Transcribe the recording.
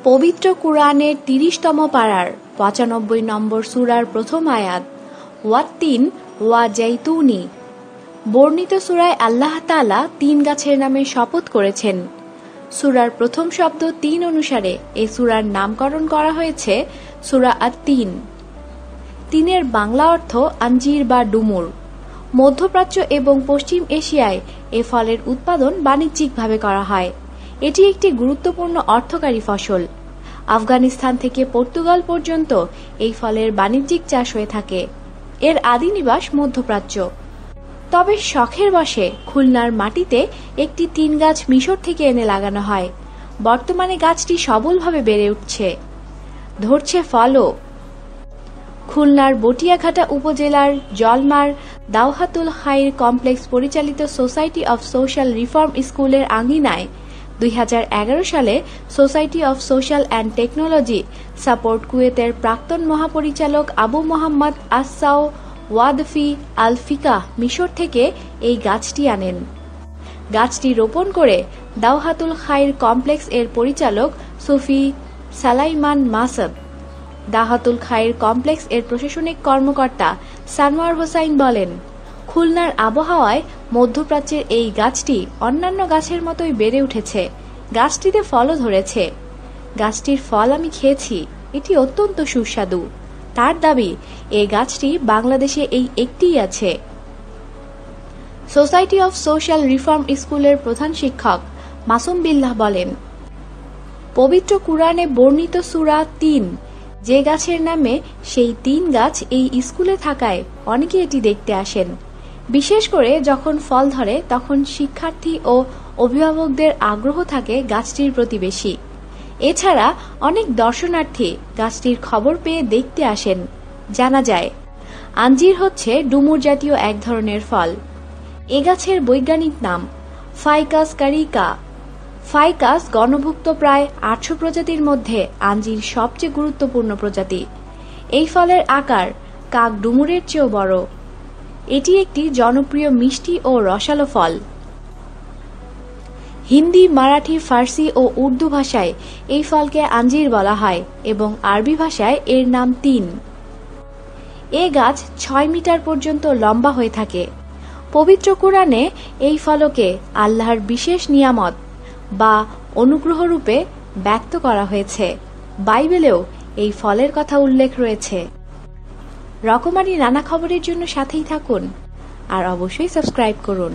পবিত্র কুরআনের ৩০তম পারার ৯৫ নম্বর সূরার প্রথম আয়াত ওয়াত্তিন ওয়া জাইতুনি। বর্ণিত সূরায় আল্লাহ তাআলা ৩ গাছের নামে শপথ করেছেন। সূরার প্রথম শব্দ তিন অনুসারে এই সূরার নামকরণ করা হয়েছে সূরা আত-তিন। তিনের বাংলা অর্থ আঞ্জির বা ডুমুর। মধ্যপ্রাচ্য এবং পশ্চিম এশিয়ায় এ ফলের উৎপাদন বাণিজ্যিকভাবে করা হয়। এটি একটি গুরুত্বপূর্ণ অর্থকারী ফসল। আফগানিস্তান থেকে পর্তুগাল পর্যন্ত এই ফলের বাণিজ্যিক চাষ হয়ে থাকে। এর আদি নিবাস মধ্যপ্রাচ্য। তবে শখের বশে খুলনার মাটিতে একটি তিন গাছ মিশর থেকে এনে লাগানো হয়। বর্তমানে গাছটি সবলভাবে বেড়ে উঠছে, ধরছে ফলও। খুলনার বটিয়াঘাটা উপজেলার জলমার দাওহাতুল খাইর কমপ্লেক্স পরিচালিত সোসাইটি অফ সোশ্যাল রিফর্ম স্কুলের আঙিনায় ২০১১ সালে society of social and technology support কুয়েতের প্রাক্তন মহাপরিচালক আবু মোহাম্মদ আসসাও ওয়াদফি আল ফিকাহ মিশর থেকে এই গাছটি আনেন। গাছটি রোপণ করে দাওহাতুল খাইর কমপ্লেক্স এর পরিচালক সুফি সালাইমান মাসব। দাওহাতুল খাইর কমপ্লেক্স এর প্রশাসনিক কর্মকর্তা সানোয়ার হোসাইন বলেন, খুলনার আবহাওয়ায় মধ্যপ্রাচ্যের এই গাছটি অন্যান্য গাছের মতোই বেড়ে উঠেছে। গাছটিতে ফলও ধরেছে। গাছটির ফল আমি খেয়েছি, এটি অত্যন্ত সুস্বাদু। তার দাবি, এই গাছটি বাংলাদেশে এই একটিই আছে। সোসাইটি অফ সোশ্যাল রিফর্ম স্কুলের প্রধান শিক্ষক মাসুম বিল্লাহ বলেন, পবিত্র কুরআনে বর্ণিত সূরা ৩, যে গাছের নামে সেই ৩ গাছ এই স্কুলে থাকায় অনেকে এটি দেখতে আসেন। বিশেষ করে যখন ফল ধরে তখন শিক্ষার্থী ও অভিভাবকদের আগ্রহ থাকে গাছটির প্রতি বেশি। এছাড়া অনেক দর্শনার্থী গাছটির খবর পেয়ে দেখতে আসেন। জানা যায়, আঞ্জির হচ্ছে ডুমুর জাতীয় এক ধরনের ফল। এ গাছের বৈজ্ঞানিক নাম ফাইকাস কারিকা। ফাইকাস গণভুক্ত প্রায় ৮০০ প্রজাতির মধ্যে আঞ্জির সবচেয়ে গুরুত্বপূর্ণ প্রজাতি। এই ফলের আকার কাক ডুমুরের চেয়েও বড়। এটি একটি জনপ্রিয় মিষ্টি ও রসালো ফল। হিন্দি, মারাঠি, ফার্সি ও উর্দু ভাষায় এই ফলকে আঞ্জির বলা হয় এবং আরবি ভাষায় এর নাম তিন। এ গাছ ৬ মিটার পর্যন্ত লম্বা হয়ে থাকে। পবিত্র কুরআনে এই ফলকে আল্লাহর বিশেষ নিয়ামত বা অনুগ্রহ রূপে ব্যক্ত করা হয়েছে। বাইবেলেও এই ফলের কথা উল্লেখ রয়েছে। রকমারি নানা খবরের জন্য সাথেই থাকুন আর অবশ্যই সাবস্ক্রাইব করুন।